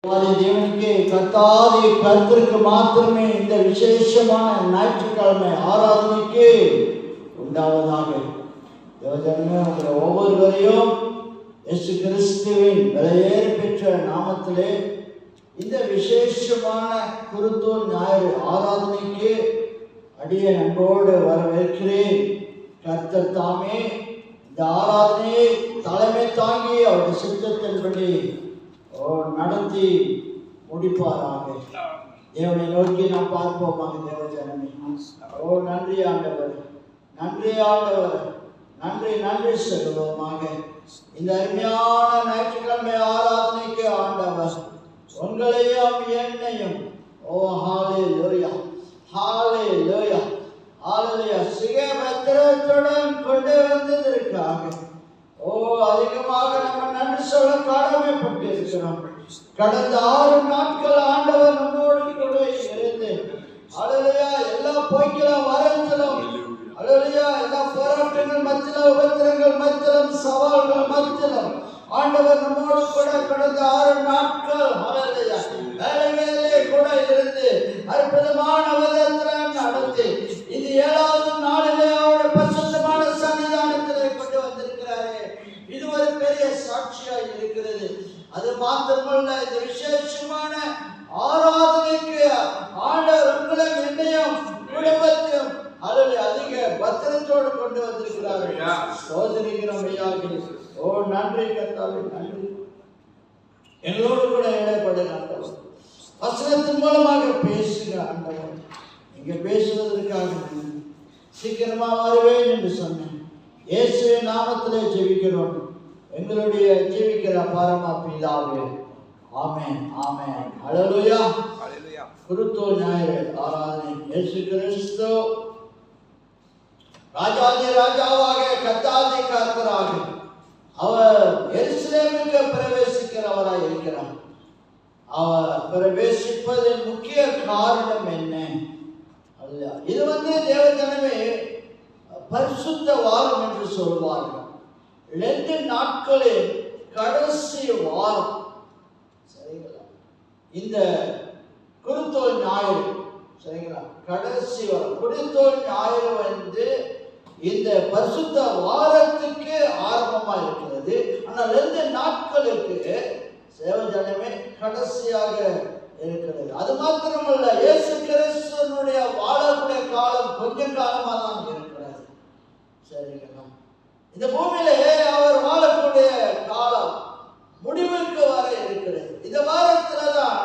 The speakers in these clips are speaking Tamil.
தேவனுக்கு கர்த்தாதி கர்த்தருக்கு மாத்திரமே இந்த விசேஷமான ஞாயிற்றுக்கிழமை ஆராதனைக்கு உண்டாவதாக. தேவஜனமே, உங்களை ஒவ்வொருவரையும் இயேசு கிறிஸ்துவின் விலையேறி பெற்ற நாமத்திலே இந்த விசேஷமான குருத்தோல் ஞாயிறு ஆராதனைக்கு அடியே அன்போடு வரவேற்கிறேன். கர்த்தர் தாமே இந்த ஆராதனையை தலைமை தாங்கி அவருடைய சித்தத்தின்படி நடத்தி முடிப்பாராக. தேவனை நோக்கி நாம் பார்ப்போமாக. தேவஜனமே, நன்றி ஆண்டவர், நன்றி ஆண்டவர், நன்றி நன்றி சொல்லுவோமாக. இந்த அருமையான ஞாயிற்றுக்கிழமை ஆராதனைக்கு ஆண்டவர் உங்களையும் என்னையும் ஹalleluya ஹalleluya ஹalleluya சுகபத்திரத்துடன் கொண்டு வந்ததற்காக அதிகமாக நம்ம நன்றி சொல்ல கடமைப்பட்டிருக்கிறோம். கடந்த 6 நாட்கள் ஆண்டவர் நம்மோடு கூட இருந்து ஹalleluya எல்லா போய்களும் வரத்திலும் ஹalleluya எல்லா போராட்டங்கள் மத்தியிலும் உபத்திரங்கள் மத்தியிலும் சவால்கள் மத்தியிலும் ஆண்டவர் நம்மோடு கூட கடந்த 6 நாட்கள் ஹalleluya வேலைகளிலே கூட இருந்து அற்புதமான விதத்தில் நடத்தி இது 7வது நாளிலே அவருடைய பரிசுத்தமான சன்னிதானத்திலே கொண்டு வந்திருக்கிறாரே. இது ஒரு பெரிய சாட்சியாக இருக்கிறது. அது மாத்திரமல்ல, இந்த விசேஷமான ஆராதனைக்கு ஆண்டவர் உங்களை என்னையும் குடும்பத்தையும் அதிக பத்திரத்தோடு கொண்டு வந்திருக்கிறார்கள். சோதனைகிறோம் ஐயாக்கள். நன்றி கர்த்தாவே, நன்றி. எங்களோடு கூட இடைப்படுங்க ஆண்டவர். வசனத்தின் மூலமாக பேசுங்க ஆண்டவர். நீங்க பேசுவதற்காக சீக்கிரமா வருவேன் என்று சொன்னேன். இயேசுவின் நாமத்திலே ஜெபிக்கிறோம் எங்களுடைய ஜீவிக்கிற பரம பிதாவே. ஆமென் ஆமென். ஹல்லேலூயா ஹல்லேலூயா. குருத்தோல் ஞாயிறு ஆராதனை. இயேசு கிறிஸ்து ராஜாதி ராஜாவாக கர்த்தாதி கர்த்தராக அவர் எருசலேமுக்கு பிரவேசிக்கிறவராய் இருக்கிறார். அவர் பிரவேசிப்பதன் முக்கிய காரணம் என்ன? இது தேவஜனமே பரிசுத்த வாரம் என்று சொல்வார்கள். 2 நாட்களில் கடைசி வாரம். சரிங்களா? இந்த குருத்தோல் ஞாயிறு, சரிங்களா, கடைசி வாரம். குருத்தோல் ஞாயிறு இந்த பரிசுத்த வாரத்துக்கு ஆரம்பமா இருக்கிறது. ஆனால் 2 நாட்களுக்கு தேவஜனமே கடைசியாக இருக்கிறது. அது மாத்திரமல்ல, இயேசு கிறிஸ்துவினுடைய வாழக்கூடிய காலம் கொஞ்ச காலமா தான் இருக்கிறது. சரிங்களா? இந்த பூமியிலே அவர் வாழக்கூடிய காலம் முடிவுக்கு வர இருக்கிறது. இந்த வாரத்துல தான்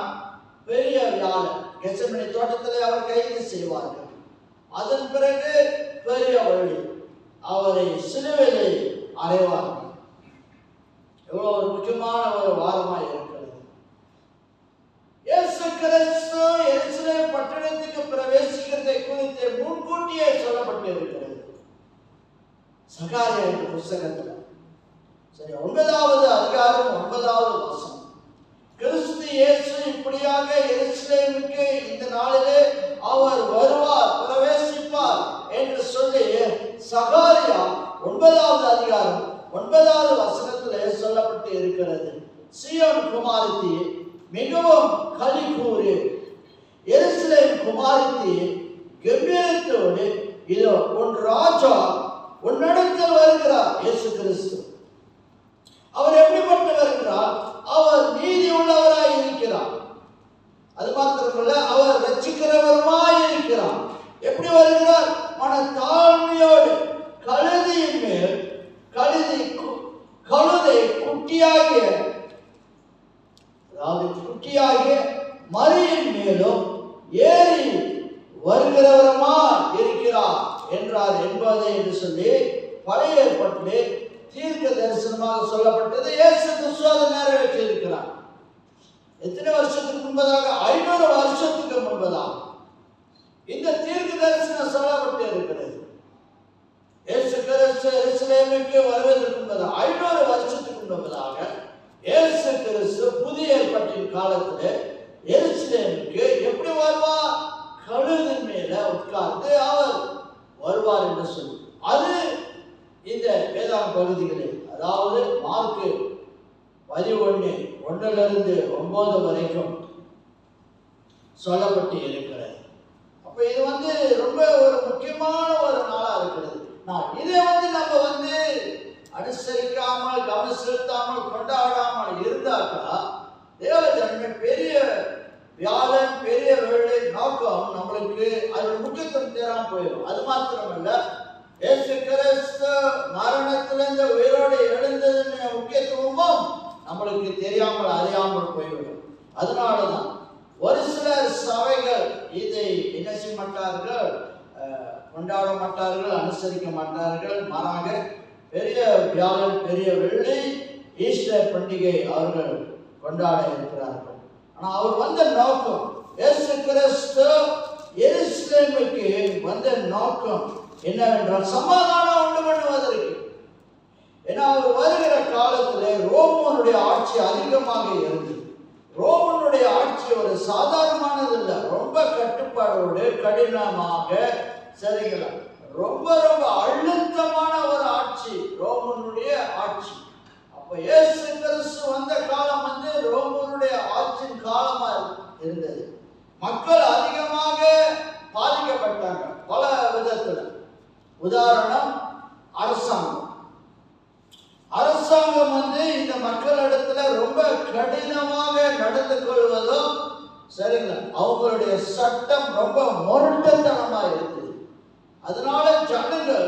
பெரிய வியாழன் கெத்செமனே தோட்டத்திலே அவர் கைது செய்வார்கள். அதன் பிறகு பெரிய வழி அவரை சிலுவையிலே அறைவார்கள். எவ்வளவு ஒரு முக்கியமான ஒரு வாரமாய் இருக்கிறது. இயேசு கிறிஸ்து எருசலேம் பட்டணத்துக்கு பிரவேசிக்கிறதை குறித்து முன்கூட்டியே சொல்லப்பட்டு இருக்கிறது சகாரியா என்ற புத்தகத்தில். சரி, 9வது அதிகாரம் 9வது வசனம். கிறிஸ்து இயேசு இப்படியாக எருசலேமுக்கு இந்த நாளிலே அவர் வருவார், பிரவேசிப்பார் என்று சொல்லி சகாரியா 9வது அதிகாரம் 9வது வசனத்திலே சொல்லப்பட்டு இருக்கிறது. சீயோன் குமாரத்தி மிகவும் களி கூறு, எருசலேம் குமாரத்தி கம்பீரத்தோடு இதோ உன் ராஜா உன்னிடத்தில் வருகிறார். இயேசு கிறிஸ்து அவர் எப்படிப்பட்டு வருகிறார்? அவர் நீதி உள்ளவராய் இருக்கிறார். அது மாத்திரமல்ல, அவர் ரட்சிக்கிறவருமாய் இருக்கிறார். எப்படி வருகிறார்? மன தாழ்மையோடு கழுதையின் மேல் கழுதை குட்டியாகிய மரியின் மேலும் ஏறி வருகிறவருமா இருக்கிறார் என்றார் என்பதை என்று சொல்லி பழைய ஏற்பாட்டிலே தீர்க்க தரிசனமாக சொல்லப்பட்டது. இயேசு கிறிஸ்து அதை நிறைவேற்றி இருக்கிறார். எத்தனை வருஷத்துக்கு முன்பதாக? 500 வருஷத்துக்கு முன்பதாக இந்த தீர்க்க தரிசனம் சொல்லப்பட்டு இருக்கிறது. இயேசு கிறிஸ்து எருசலேமுக்கு வருவதற்கு முன்பதாக 500 வருஷத்துக்கு முன்பதாக இயேசு கிறிஸ்து புதிய ஏற்பாட்டின் காலத்திலே எருசலேமுக்கு எப்படி வருவார்? கழுதின் மேல உட்கார்ந்து அவர் வருவார் என்று சொல்லி, அது இந்த வேதாந்த பகுதிகளில், அதாவது மார்க்கு 11:1 வரைக்கும் சொல்லப்பட்டு இருக்கிறது. அப்ப இது ரொம்ப ஒரு முக்கியமான ஒரு நாளா இருக்கிறது. இதை நம்ம அனுசரிக்காமல் கவனம் செலுத்தாமல் கொண்டாடாமல் இருந்தாக்கா தேவ ஜனமே பெரிய வியாழன் பெரிய வேலை நோக்கம் நம்மளுக்கு அது முக்கியத்துவம் தேராம போயிடும். அது மாத்திரமல்ல, இயேசு கிறிஸ்து மரணத்திலிருந்து உயிரோடு எழுந்ததுன்னு முக்கியத்துவமும் நம்மளுக்கு தெரியாமல் அறியாமல் போய்விடும். அதனாலதான் ஒரு சிலர் சபைகள் இதை என்ன செய்ய மாட்டார்கள், கொண்டாட மாட்டார்கள், அனுசரிக்க மாட்டார்கள். மாறாக பெரிய வியாழன் பெரிய வெள்ளி ஈஸ்டர் பண்டிகை அவர்கள் கொண்டாட இருக்கிறார்கள். ஆனா அவர் வந்த நோக்கம், இயேசு கிறிஸ்து எருசலேமுக்கு வந்த நோக்கம் என்னவென்றால் சமாதானம் உண்டு பண்ணுவதற்கு. ஏன்னா அவர் வருகிற காலத்திலே ரோமனுடைய ஆட்சி அதிகமாக இருந்தது. ரோமனுடைய ஆட்சி ஒரு சாதாரணமானது இல்லை, ரொம்ப கட்டுப்பாடோடு கடினமாக, சரிங்களா, ரொம்ப ரொம்ப அழுத்தமான ஒரு ஆட்சி ரோமனுடைய ஆட்சி. அப்ப இயேசு கிறிஸ்து வந்த காலம் ரோமனுடைய ஆட்சியின் காலமா இருந்தது. மக்கள் அதிகமாக பாதிக்கப்பட்டாங்க பல விதத்துல. உதாரணம், அரசாங்கம் இந்த மக்களிடத்துல ரொம்ப கடினமாக நடந்து கொள்வதும், சரிங்களா, அவங்களுடைய சட்டம் ரொம்ப முரட்டுத்தனமா இருக்குது. அதனால ஜனங்கள்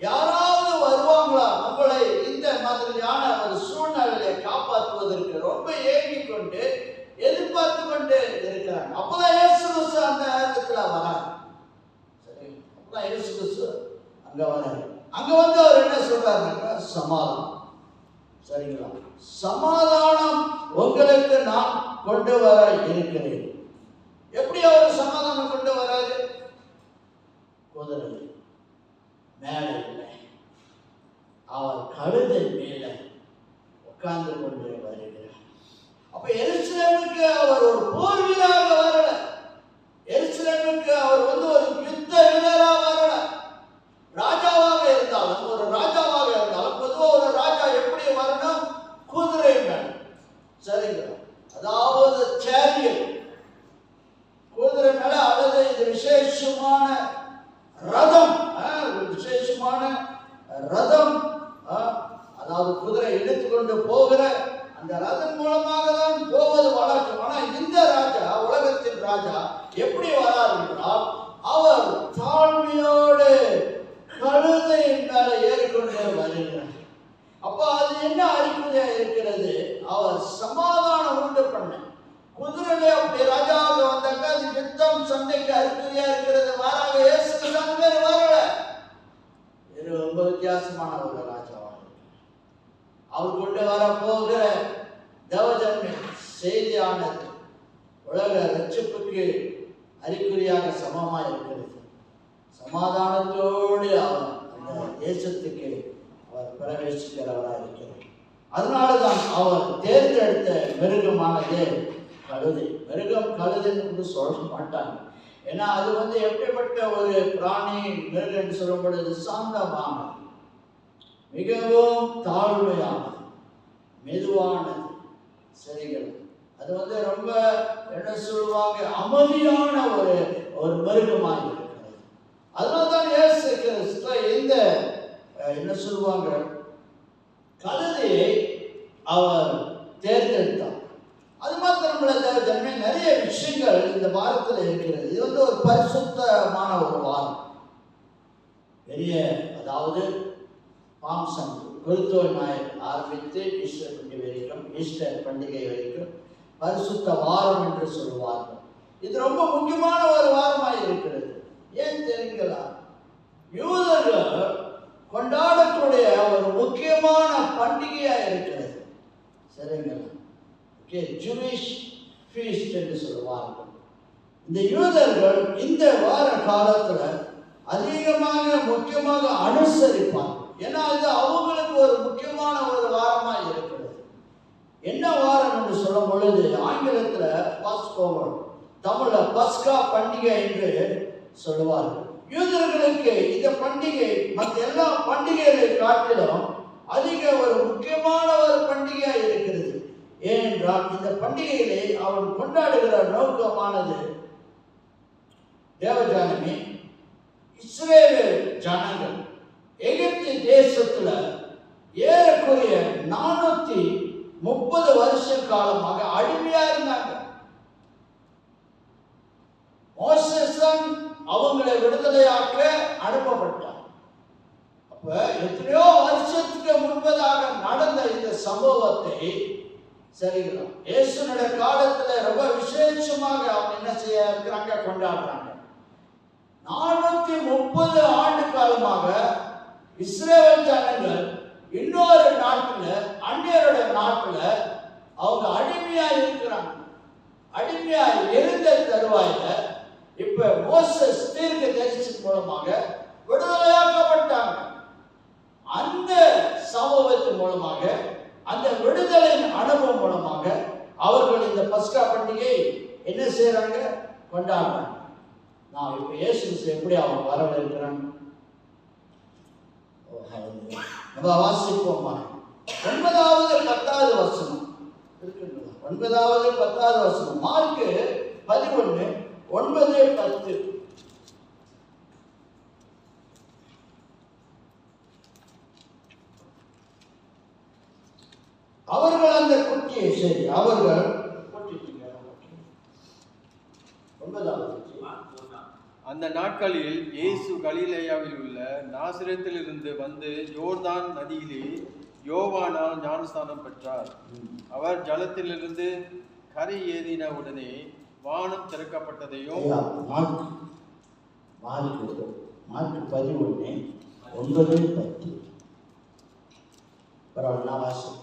யாராவது வருவாங்களா நம்மளை இந்த மாதிரியான ஒரு சூழ்நிலையை காப்பாற்றுவதற்கு ரொம்ப ஏங்கிக் கொண்டு எதிர்பார்த்து கொண்டு இருக்கிறாங்க. அப்பதான் இயேசு கிறிஸ்து அந்த நேரத்துல வராங்க. சரி, அப்பதான் இயேசு கிறிஸ்து அங்க வராரு. அங்க அவர் என்ன சொல்றாருனாக்கா சமாதானம். சரிங்களா, சமாதானம் உங்களுக்கு நான் கொண்டு வர இருக்கிறேன். எப்படி அவர் சமாதானம் கொண்டு வராது? குதிரை மேல இல்லை, அவர் கழுதை மேல உட்கார்ந்து கொண்டு வருகிறார். அப்ப எருசலேமுக்கு அவர் ஒரு போர் வீரராக வரல. எருசலேமுக்கு அவர் ஒரு யுத்த வீரராக வரல. ராஜாவாக இருந்தாலும், ஒரு ராஜாவாக இருந்தாலும் பொதுவாக ஒரு ராஜா எப்படி வரணும்? குதிரை மேல. சரிங்களா, அதாவது சேரியட், குதிரை மேல, அல்லது இது விசேஷமான ரதம், விசேஷமான ரதம், அதாவது குதிரை எடுத்துக்கொண்டு போகிற அந்த ரதம் மூலமாக தான் போவது வழக்கம். ஆனா இந்த ராஜா, உலகத்தின் ராஜா எப்படி வரார் என்றால், அவர் தாழ்மையோடு கழுதையின் மேல ஏறிக்கொண்டே வருகிறார். அப்ப அது என்ன அறிகுறியா இருக்கிறது? அவர் சமாதானம் உண்டு பண்ண குதிரையிலே அப்படி ராஜாவுக்கு வந்தாக்க அது யுத்தம் சண்டைக்கு அறிகுறியா இருக்கிறது. மாறாக இயேசு பேர் வரல. இது ரொம்ப வித்தியாசமான ஒரு ராஜாவாக அவர் கொண்டு வர போகிற தேவஜன்மை செய்தியானது உலக ரட்சிப்புக்கு அறிகுறியாக சமமா இருக்கிறது. சமாதானத்தோடு அவர் அந்த தேசத்துக்கு அவர் பிரவேசிக்கிறவராக இருக்கிறார். அதனாலதான் அவர் தேர்ந்தெடுத்த மிருகமானது கழுதை. மிருகம் கழுதை என்று சொல்ல மாட்டாங்க. ஏன்னா அது எப்படிப்பட்ட ஒரு பிராணி, மிருகம் என்று சொல்லும் பொழுது சாந்தமானது, மிகவும் தாழ்மையானது, மெதுவானது. சரிகள், அது ரொம்ப என்ன சொல்லுவாங்க, அமைதியான ஒரு மிருகமாக இருக்கிறது. அதனால்தான் இயேசு கிறிஸ்து இந்த என்ன சொல்லுவாங்க கழுதையை அவர் தேர்ந்தெடுத்தார். அது மாத்திரமல்ல, ஜனமே நிறைய விஷயங்கள் இந்த வாரத்தில் இருக்கிறது. இது ஒரு பரிசுத்தமான ஒரு வாரம். பெரிய, அதாவது பாம் சண்டே, குருத்தோல் ஞாயிறு ஆரம்பித்து ஈஸ்டர் பண்டிகை வரைக்கும் பரிசுத்த வாரம் என்று சொல்லுவார்கள். இது ரொம்ப முக்கியமான ஒரு வாரமாக இருக்கிறது. ஏன் தெரியுங்களா? யூதர்கள் கொண்டாடக்கூடிய ஒரு முக்கியமான பண்டிகையா இருக்கிறது. சரிங்களா? ஜூவிஷ் ஃபீஸ்ட் என்று சொல்லுவார்கள். இந்த யூதர்கள் இந்த வார காலத்துல அதிகமாக முக்கியமாக அனுசரிப்பாங்க. ஏன்னா இது அவங்களுக்கு ஒரு முக்கியமான ஒரு வாரமா இருக்கிறது. என்ன வாரம் என்று சொல்லும் பொழுது ஆங்கிலத்துல பாஸ்கோவர், தமிழ்ல பஸ்கா பண்டிகை என்று சொல்லுவார்கள். யூதர்களுக்கு இந்த பண்டிகை மற்ற எல்லா பண்டிகைகளை காட்டிலும் அதிக ஒரு முக்கியமான ஒரு பண்டிகையா இருக்கிறது. ஏனென்றால் இந்த பண்டிகைகளை அவன் கொண்டாடுகிற நோக்கமானது, தேவஜானமே, இஸ்ரேல் ஜனங்கள் எகிப்து தேசத்துல ஏறக்குறைய 430 வருஷ காலமாக அடிமையா இருந்தாங்க. மோசேஸ் அவங்களை விடுதலையாக்க அனுப்பப்பட்டார். அப்ப எத்தனையோ வருஷத்துக்கு முன்பதாக நடந்த இந்த சம்பவத்தை சரிங்களா இயேசுனுடைய காலத்துல ரொம்ப விசேஷமாக அவங்க என்ன செய்ய இருக்கிறாங்க, கொண்டாடுறாங்க. 430 ஆண்டு காலமாக இஸ்ரேல் ஜனங்கள் இன்னொரு நாட்டுல, அந்நியருடைய நாட்டுல அவங்க அடிமையா இருக்கிறாங்க. அடிமையா இருந்த தருவாயில இப்ப மோசேஸ் தீர்க்கதரிசி மூலமாக விடுதலையாக்கப்பட்டாங்க. அந்த சம்பவத்தின் மூலமாக, அந்த விடுதலையின் அனுபவம் மூலமாக அவர்கள் இந்த பஸ்கா பண்டிகை என்ன செய்யறாங்க, கொண்டாடுறாங்க. நான் இப்ப இயேசு எப்படி அவங்க வரவேற்கிறாங்க நம்ம வாசிப்போமா. 9வது 10வது வசனம் இருக்குங்களா? 9வது 10வது வசனம் மார்க்கு 11 9 10. அவர்கள் அந்த குட்டியை சரி அவர்கள் அந்த நாட்களில் இயேசு கலிலேயாவில் உள்ள நாசரேத்திலிருந்து வந்து யோர்தான் நதியிலே யோவானால் ஞானஸ்தானம் பெற்றார். அவர் ஜலத்திலிருந்து கரை ஏறின உடனே வானம் திறக்கப்பட்டதையும், மார்க்கு 11 9 10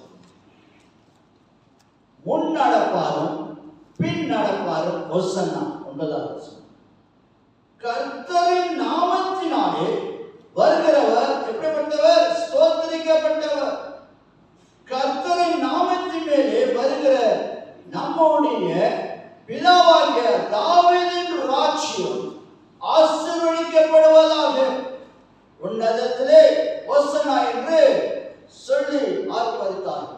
முன் நடப்பாரும் பின் நடப்பாரும் ஒசன்னா 9வது. கர்த்தரின் நாமத்தினாலே வருகிறவர் எப்படிப்பட்டவர், ஸ்தோத்திரிக்கப்பட்டவர். கர்த்தரின் நாமத்தின் மேலே வருகிற நம்முடைய பிதாவாகிய தாவீதின் ராஜ்யம் ஆசீர்வதிக்கப்படுவதாக. உன்னதத்திலே ஒசன்னா என்று சொல்லி ஆர்ப்பரித்தார்.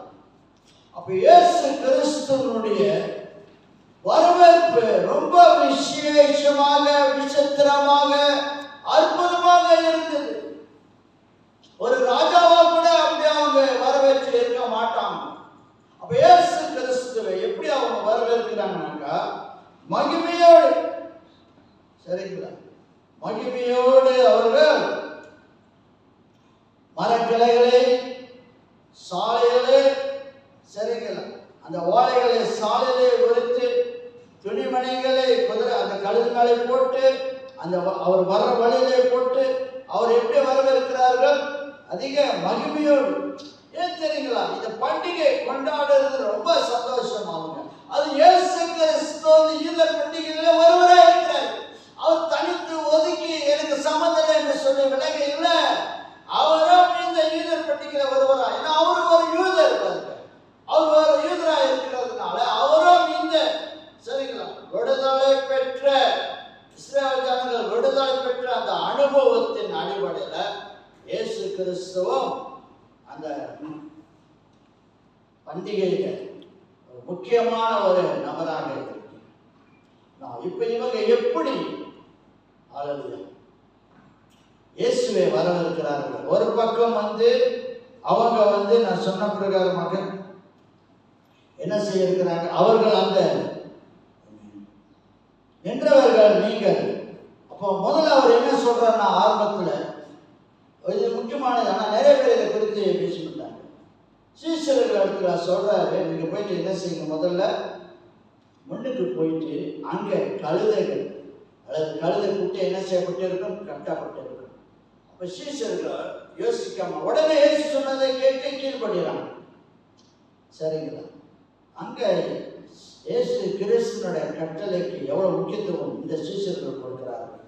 அப்ப இயேசு கிறிஸ்துவனுடைய வரவேற்பு ரொம்ப விசேஷமாக, விசித்திரமாக, அற்புதமாக இருந்தது. ஒரு ராஜாவா கூட அப்படி அவங்க வரவேற்று இருக்க மாட்டாங்க. அப்ப இயேசு கிறிஸ்துவை எப்படி அவங்க வரவேற்கிறாங்கன்னாக்கா, மகிமையோடு, சரிங்களா, மகிமையோடு அவர்கள் மரக்கிளைகளை சாலைகளே, சரிங்களா, அந்த ஓலைகளை சாலையிலே உரித்து துணிமணிகளை குதிரை அந்த கழுதுகளை போட்டு அந்த அவர் வர்ற வழியிலே போட்டு அவர் எப்படி வரவேற்கிறார்கள், அதிக மகிமையோடு. ஏன் தெரியுங்களா, இந்த பண்டிகை கொண்டாடுறது ரொம்ப சந்தோஷம். அவங்க அது இயேசு கிறிஸ்து இந்த பண்டிகையில ஒருவராக இருக்கிறார். அவர் தனித்து ஒதுக்கி எனக்கு சம்மந்தம் என்று சொல்லி விலக இல்லை. அவரும் இந்த யூதர் பண்டிகையில வருவாரா, ஏன்னா அவரு ஒரு யூதர், அவர் ஒரு யூதரா இருக்கிறதுனால அவரும் இந்த சரிங்களா விடுதலை பெற்ற இஸ்ரேல் ஜனங்கள் விடுதலை பெற்ற அந்த அனுபவத்தின் அடிப்படையில இயேசு கிறிஸ்துவும் அந்த பண்டிகையில முக்கியமான ஒரு நபராக இருக்கிறார். இப்ப இவங்க எப்படி இயேசுவை வரவேற்கிறார்கள். ஒரு பக்கம் அவங்க நான் சொன்ன பிரகாரமாக என்ன செய்ய இருக்கிறாங்க, அவர்கள் அந்த நின்றவர்கள் நீங்கள். அப்போ முதல்ல அவர் என்ன சொல்றாருன்னா, ஆரம்பத்துல இது முக்கியமானது, ஆனா நிறைய பேர் இதை குறித்து பேசிவிட்டாங்க. சீசர்கள் இடத்துல சொல்றாரு, நீங்க போயிட்டு என்ன செய்யுங்க, முதல்ல முன்னுக்கு போயிட்டு அங்க கழுதைகள் அல்லது கழுதை குட்டி என்ன செய்யப்பட்டு இருக்கும், கட்டப்பட்டு இருக்கும். அப்ப சீசர்கள் யோசிக்காம உடனே ஏசு சொன்னதை கேட்டு கீழ்படுகிறாங்க. சரிங்களா, அங்க இயேசு கிறிஸ்துனுடைய கட்டளைக்கு எவ்வளவு முக்கியத்துவம் இந்த சீசர்கள் கொடுக்கிறார்கள்.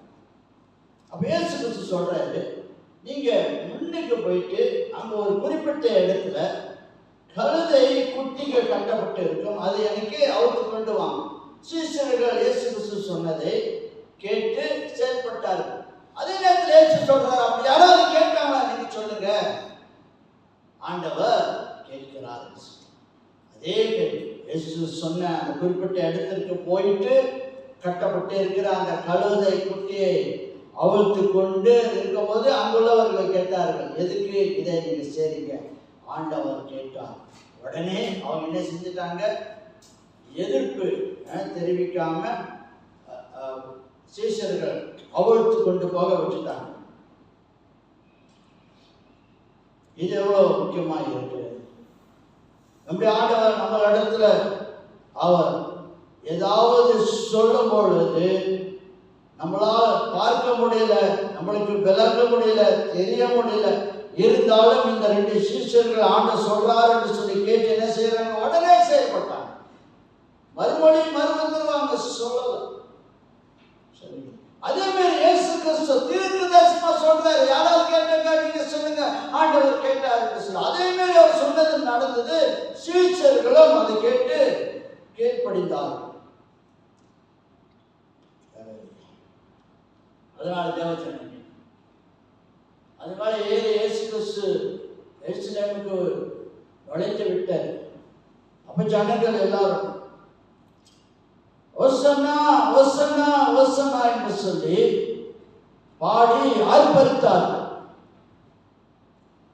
அப்ப இயேசு கிறிஸ்து சொல்றாரு, நீங்க முன்னுக்கு போயிட்டு அங்க ஒரு குறிப்பிட்ட இடத்துல கழுதை குட்டிகள் கட்டப்பட்டு இருக்கும், அது எனக்கு அவுத்து கொண்டு வாங்க. சீசர்கள் இயேசு கிறிஸ்து சொன்னதை கேட்டு செயல்பட்டார்கள். அதே நேரத்தில் இயேசு சொல்றாரு, அப்படி யாராவது கேட்காம நீங்க சொல்லுங்க, ஆண்டவர் கேட்கிறார். அதே இயேசு சொன்ன அந்த குறிப்பிட்ட இடத்திற்கு போயிட்டு கட்டப்பட்டு இருக்கிற அந்த கழுதை குட்டியை அவிழ்த்து கொண்டு இருக்கும்போது அங்குள்ளவர்கள் கேட்டார்கள், எதுக்கு இதை நீங்க செய்றீங்க? ஆண்டவர் கேட்டார். உடனே அவங்க என்ன செஞ்சுட்டாங்க? எதிர்ப்பு தெரிவிக்காம சீஷர்கள் அவிழ்த்து கொண்டு போக விட்டுட்டாங்க. இது எவ்வளவு முக்கியமாக இருக்கிறது. நம்முடைய ஆண்டவர் நம்மளிடத்துல அவர் ஏதாவது சொல்லும் பொழுது நம்மளால் பார்க்க முடியல, நம்மளுக்கு விளக்க முடியல, தெரிய முடியல, இருந்தாலும் இந்த 2 சீஷர்கள் ஆண்டவர் சொல்றாரு என்று சொல்லி கேட்டு என்ன செய்யறாங்க? உடனே செயல்பட்டாங்க. மறுபடியும் மறுபடியும் சொல்லல. சரி, அதே மாதிரி இயேசு கிறிஸ்து தீர்க்கதரிசனமா சொல்றாரு, யாராவது கேட்டாங்க நீங்க சொல்லுங்க, ஆண்டவர் கேட்டார் என்று சொல்லி. அதே மாதிரி அவர் சொன்னது நடந்தது. சீஷர்களும் அதை கேட்டு கீழ்ப்படிந்தார்கள். அதனால தேவச்சனங்க அது மாதிரி இயேசு கிறிஸ்து எருசலேமுக்கு நுழைந்து விட்டார். அப்ப ஜனங்கள் எல்லாரும் ஒசன்னா ஒசன்னா ஒசன்னா என்று சொல்லி பாடி ஆர்ப்பரித்தார்கள்.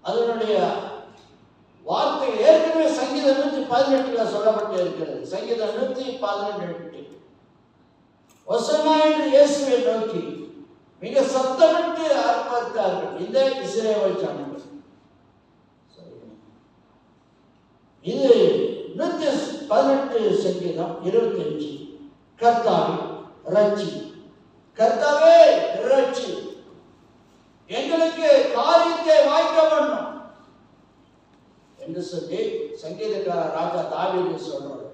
அதனுடைய வார்த்தை ஏற்கனவே சங்கீதம் 118 சொல்லப்பட்டு இருக்கிறது. சங்கீதம் 118 ஒசன்னா என்று இயேசுவை நோக்கி மிக சத்தமிட்டு ஆர்ப்பரித்தார்கள் இந்த இஸ்ரவேல் ஜனங்கள். இது 118 சங்கீதம் 25. கர்த்தாவே ரட்சி, கர்த்தாவே ரட்சி, எங்களுக்கு காரியத்தை வாய்க்க வேண்டும் என்று சொல்லி சங்கீதக்காரர் ராஜா தாவீது சொல்றார்.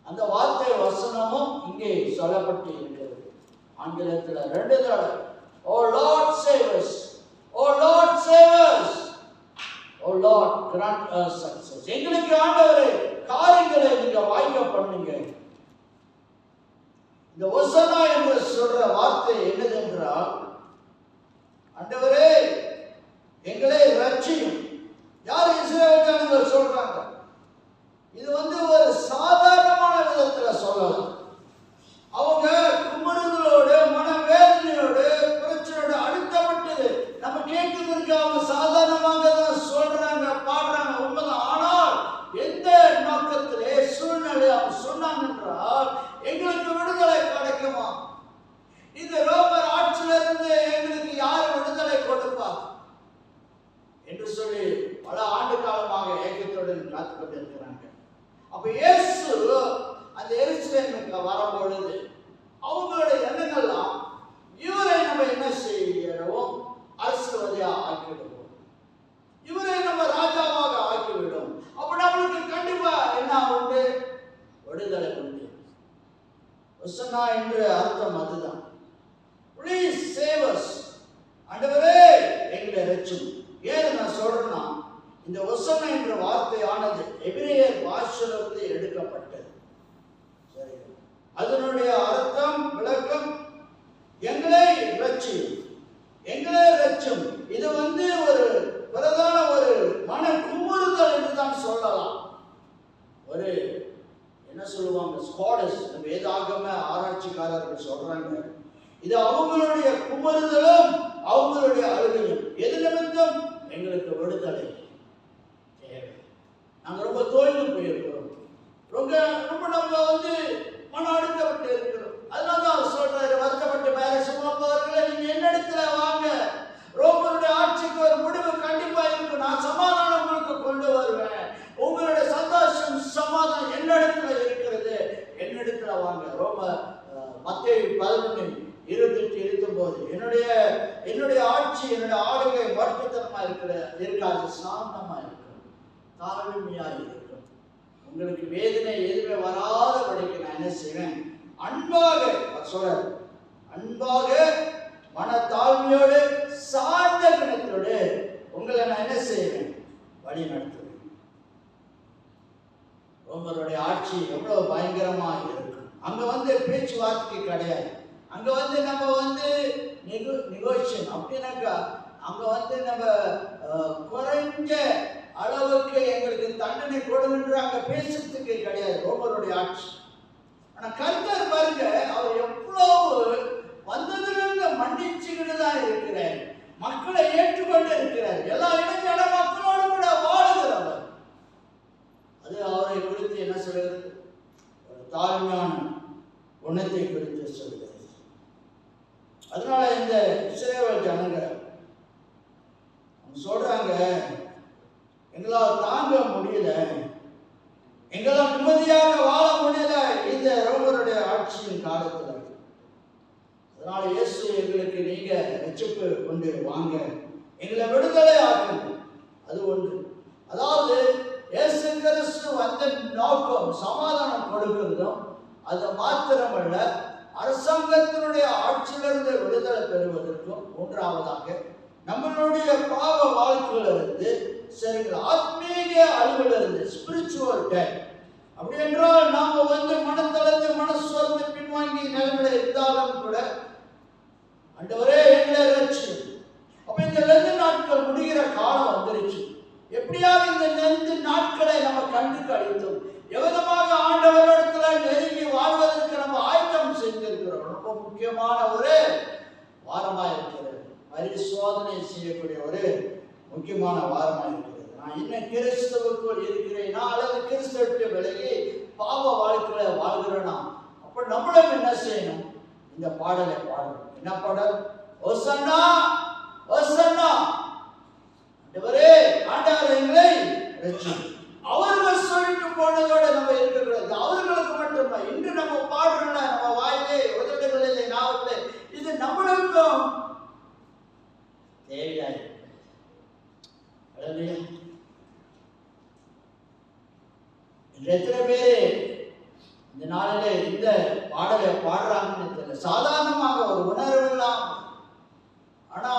அந்த வார்த்தை வசனமும் இங்கே சொல்லப்பட்டு இருக்கிறது. ஆங்கிலத்தில் 2 தடவை ஓ லார்ட் சேவ் அஸ், ஓ லார்ட் சேவ் அஸ், ஓ லார்ட் கிராண்ட் அஸ் சக்சஸ். எங்களுக்கு ஆண்டவரே காரியங்களை நீங்க வாய்க்க பண்ணுங்க. இந்த ஒசன்னா என்று சொல்ற வார்த்தை என்னது என்றால், ஆண்டவரே எங்களை ரட்சியும். யார்? இஸ்ரவேல் ஜனங்கள் சொல்றாங்க. இது ஒரு சாதாரணமான விதத்துல சொல்லலாம். அவங்க குமரங்களோடு மனவேதனையோடு பிரச்சனையோடு அழுத்தப்பட்டது நம்ம கேட்கிறதுக்கு அவங்க சாதாரணமாக தான் சொல்றாங்க, பாடுறாங்க, உண்மைதான். ஆனால் எந்த நோக்கத்திலே சூழ்நிலை அவங்க சொன்னாங்க என்றால், எங்களுக்கு விடுதலை கிடைக்குமா, இந்த ரோமர் ஆட்சியிலிருந்து எங்களுக்கு யார் விடுதலை கொடுப்பா என்று சொல்லி பல ஆண்டு காலமாக ஏக்கத்துடன் காத்துக் கொண்டிருக்கிறாங்க. அப்ப இயேசு அந்த எருசலேமுக்கு வரும்பொழுது அவங்களுடைய எண்ணங்கள்லாம், இவரை நம்ம என்ன செய்யறோம்? அரசியல்வாதியா ஆக்கிவிடுவோம், இவரை நம்ம ராஜாவாக ஆக்கிவிடும். அப்ப நம்மளுக்கு கண்டிப்பா என்ன உண்டு? விடுதலை உண்டு. ஒசன்னா என்று அர்த்தம் அதுதான். Please save us. ஆண்டவரே எங்களை ரட்சியும். ஏன் நான் சொல்றேன்னா, இந்த ஒசன்னா என்ற வார்த்தையானது எபிரேயர் பாஷையிலிருந்து எடுக்கப்பட்டது. சரி, அதனுடைய அர்த்தம் விளக்கம் எங்களை ரட்சியும், எங்களை ரட்சியும். இது ஒரு பிரதான மன குமுறுதல் என்று தான் சொல்லலாம். என்ன சொல்லுவாங்க? ஸ்காடஸ், வேதாகம ஆராய்ச்சிக்காரர்கள் சொல்றாங்க, இது அவங்களுடைய குமறுதலும் அவங்களுடைய அழுகையும். எது நிமித்தம்? எங்களுக்கு விடுதலை தேவை. நாங்க ரொம்ப தோய்ந்து போயிருக்கிறோம், ரொம்ப நம்ம மன அழுத்தப்பட்டு இருக்கிறோம். அதனாலதான் அவர் சொல்றாரு, வருத்தப்பட்டு மேலே சுமப்பவர்களே நீங்க என்னிடத்துல வாங்க, ரோமருடைய ஆட்சிக்கு ஒரு முடிவு கண்டிப்பா இருக்கு, நான் சமாதானம் உங்களுக்கு கொண்டு வருவேன், உங்களுடைய சந்தோஷம் சமாதானம் என்னிடத்துல இருக்கிறது, என்னிடத்துல வாங்க. மத்தேயு 11:28-29 என்னுடைய ஆட்சி, என்னுடைய ஆளுகை வருத்தத்தனமா இருக்காது, சாந்தமா இருக்கும், தாழ்மையா இருக்கும். உங்களுக்கு வேதனை எதுவுமே வராதபடிக்கு நான் என்ன செய்வேன்? அன்பாக சொல்றாரு, அன்பாக மன தாழ்மையோடு சார்ந்த குணத்தோடு உங்களை நான் என்ன செய்வேன்? வழி நடத்துவேன். ரோமருடைய ஆட்சி எவ்வளவு பயங்கரமா இருக்கும். அங்க பேச்சுவார்த்தைக்கு கிடையாது. அங்க நம்ம நெகோஷியேஷன் அப்படின்னாக்கா, அங்க நம்ம குறைஞ்ச அளவுக்கு எங்களுக்கு தண்டனை கொடுங்கன்றாங்க, பேசுறதுக்கு கிடையாது ரோமருடைய ஆட்சி. ஆனா கர்த்தர் பாருங்க, அவர் எவ்வளவு வந்ததிலிருந்து மன்னிச்சுக்கிட்டு தான் இருக்கிறார், மக்களை ஏற்றுக்கொண்டு இருக்கிறார், எல்லா இடத்துல மக்களோடு கூட வாழுகிறவர். அது அவரை குறித்து என்ன சொல்கிறது? ஒரு தாழ்மையான குணத்தை குறித்து சொல்கிறது. அதனால இந்த இஸ்ரவேல் ஜனங்க சொல்றாங்க, எங்களால் தாங்க முடியல, எங்களால் நிம்மதியாக வாழ முடியல இந்த ரோமருடைய ஆட்சியின் காலத்தில். அதனால இயேசு எங்களுக்கு நீங்க ரட்சிப்பு கொண்டு வாங்க, எங்களை விடுதலை ஆக்குங்க. அது ஒன்று. அதாவது இயேசு கிறிஸ்து வந்த நோக்கம் சமாதானம் கொடுக்கிறதும், அது மாத்திரமல்ல அரசாங்கத்தினுடைய ஆட்சியிலிருந்து விடுதலை பெறுவதற்கும், மூன்றாவதாக நம்மளுடைய பாவ வாழ்க்கையிலிருந்து சரிங்களா ஆத்மீக அழிவிலிருந்து ஸ்பிரிச்சுவல் டெத். அப்படி என்றால் நாம மனத்தளர்ந்து மனசோர்ந்து பின்வாங்கி நிலைமையில இருந்தாலும் கூட ஆண்டவரே எங்களை ரட்சி. அப்ப இந்த 2 நாட்கள் முடிகிற காலம் வந்துருச்சு. எப்படியாவது இந்த 2 நாட்களை நம்ம கண்டு கழித்தோம். எவ்விதமாக ஆண்டவரிடத்துல நெருங்கி வாழ்வதற்கு நம்ம ஆயத்தம் செஞ்சிருக்கிறோம். ரொம்ப முக்கியமான ஒரு வாரமா இருக்கிறது, பரிசோதனை செய்யக்கூடிய ஒரு முக்கியமான வாரமா இருக்கிறது. நான் இன்னும் கிறிஸ்துவுக்குள் இருக்கிறேனா அல்லது கிறிஸ்துவுக்கு விலகி பாவ வாழ்க்கையில வாழ்கிறேனா? அப்ப நம்மளும் என்ன செய்யணும்? இந்த பாடலை பாடணும். என்ன பாடல்? ஓசன்னா ஓசன்னா, ஆண்டவரே ஆண்டவர் எங்களை ரட்சியும். அவர்கள் சொல்லிட்டு போனதோட நம்ம இருக்கக்கூடாது. அவர்களுக்கு மட்டும் இன்று நம்ம பாடுறோம், நம்ம வாயிலே உதடுகளிலே நாவிலே, இது நம்மளுக்கும் தேவையாயிருக்கு. எத்தனை பேரு இந்த நாளிலே இந்த பாடலை பாடுறாங்கன்னு தெரியல. சாதாரணமாக ஒரு உணர்வு இல்லாம. ஆனா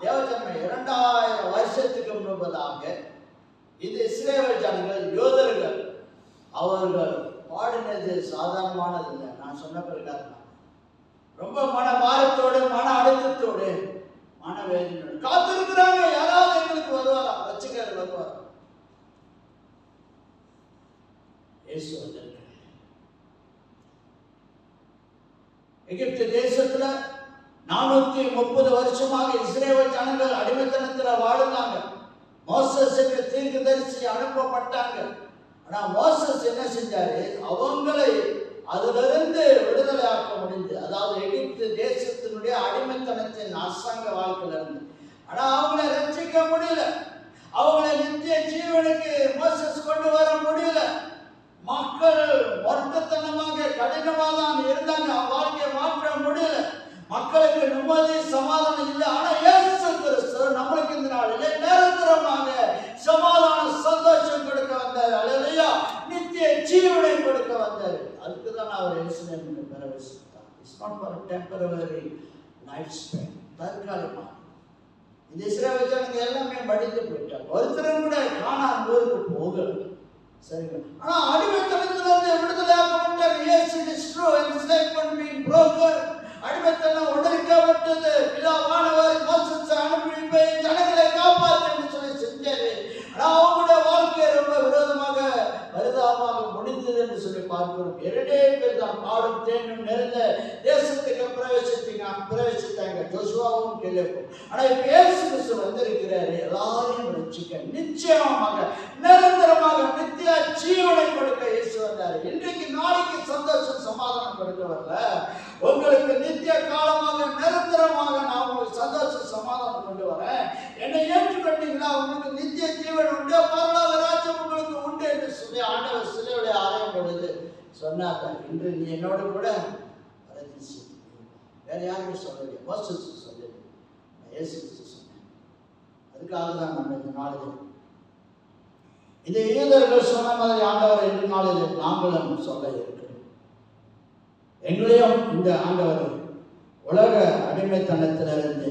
தேவஜன்மை 2000 வருஷத்துக்கு முன்பதாக இது இஸ்ரவேல் ஜனங்கள், யோதர்கள், அவர்கள் பாடினது சாதாரணமானது இல்லை. நான் சொன்ன பிரகாரம் ரொம்ப மன பாரத்தோடு, மன அழுத்தத்தோடு, மன வேதனையோடு காத்திருக்கிறாங்க. யாராவது எங்களுக்கு வருவாரா, ரட்சகர் வருவாரா? இயேசு வந்திருக்கிறார். எகிப்து தேசத்துல 430 வருஷமாக இஸ்ரவேல் ஜனங்கள் அடிமைத்தனத்துல வாழ்ந்தாங்க. மோசேசுக்கு தீர்க்கதரிசி அனுப்பப்பட்டாங்க. ஆனா மோசேஸ் என்ன செஞ்சாரு? அவங்களை அதிலிருந்து விடுதலை ஆக்க முடிஞ்சு, அதாவது எகிப்து தேசத்தினுடைய அடிமைத்தனத்தின் அரசாங்க வாழ்க்கையில இருந்து. ஆனா அவங்களை ரட்சிக்க முடியல, அவங்களை நித்திய ஜீவனுக்கு மோசேஸ் கொண்டு வர முடியல. மக்கள் மொட்டத்தனமாக கடினமாக தான் இருந்தாங்க, வாழ்க்கையை மாற்ற முடியல. மக்களுக்கு நிம்மதி சமாதானம் இல்லை. ஆனா இயேசு கிறிஸ்து நம்மளுக்கு இந்த நாளிலே நிரந்தரமாக சமாதானம் சந்தோஷம் கொடுக்க வந்தார். அல்லேலூயா, நித்திய ஜீவனை கொடுக்க வந்தார். அதுக்குதான் அவர் இயேசுவின் பிரவேசித்தார். It's not for temporary life span, தற்காலிகமாக. இந்த இஸ்ரவேல் ஜனங்க எல்லாமே மடிந்து போயிட்டாங்க. ஒருத்தரும் கூட கானான் ஊருக்கு போகல. சரிங்க. ஆனா அடிமைத்தனத்திலிருந்து விடுதலையாக்கப்பட்டார். Yes, it is true. Enslavement being broken. அடிமைத்தனம் உடைக்கப்பட்டது. பிதாவானவர் மோசேசை அனுப்பி ஜனங்களை காப்பாற்ற என்று சொல்லி செஞ்சாரு. ஆனா அவங்களுடைய வாழ்க்கை ரொம்ப விரோதமாக பரிதாபமாக முடிந்தது என்று சொல்லி பார்க்கிறோம். 2 பேர் தான் பாலும் தேனும் நிறைந்த தேசத்துக்கு பிரவேசித்தாங்க, ஜோசுவாவும் கேலேபும். ஆனா இப்ப இயேசு கிறிஸ்து வந்திருக்கிறாரு, எல்லாரையும் ரட்சிக்க, நிச்சயமாக நிரந்தரமாக நித்திய ஜீவனை கொடுக்க இயேசு வந்தாரு. இன்றைக்கு நாளைக்கு சந்தோஷம் சமாதானம் கொடுக்க வரல, உங்களுக்கு நித்திய காலமாக நிரந்தரமாக நான் உங்களுக்கு சந்தோஷம் சமாதானம் கொண்டு வரேன். என்னை ஏற்றுக்கொண்டீங்களா உங்களுக்கு நித்திய ஜீவன் உண்டு, பரலோக ராஜ்யம் உங்களுக்கு உண்டு என்று சொல்லி ஆண்டவர் சிலுவையிலே ஆலயம் பொழுது சொன்னார். இன்று நீ என்னோட கூட வரதி. வேற யாருமே சொல்லலையே, மோசேஸ் சொல்லலை, இயேசு கிறிஸ்து சொன்னேன். அதுக்காக தான் நம்ம இந்த நாளில் இந்த யூதர்கள் சொன்ன மாதிரி ஆண்டவர் இந்த நாளில் நாங்களும் சொல்ல இருக்கிறோம். எங்களையும் இந்த ஆண்டவர் உலக அடிமைத்தனத்திலிருந்து,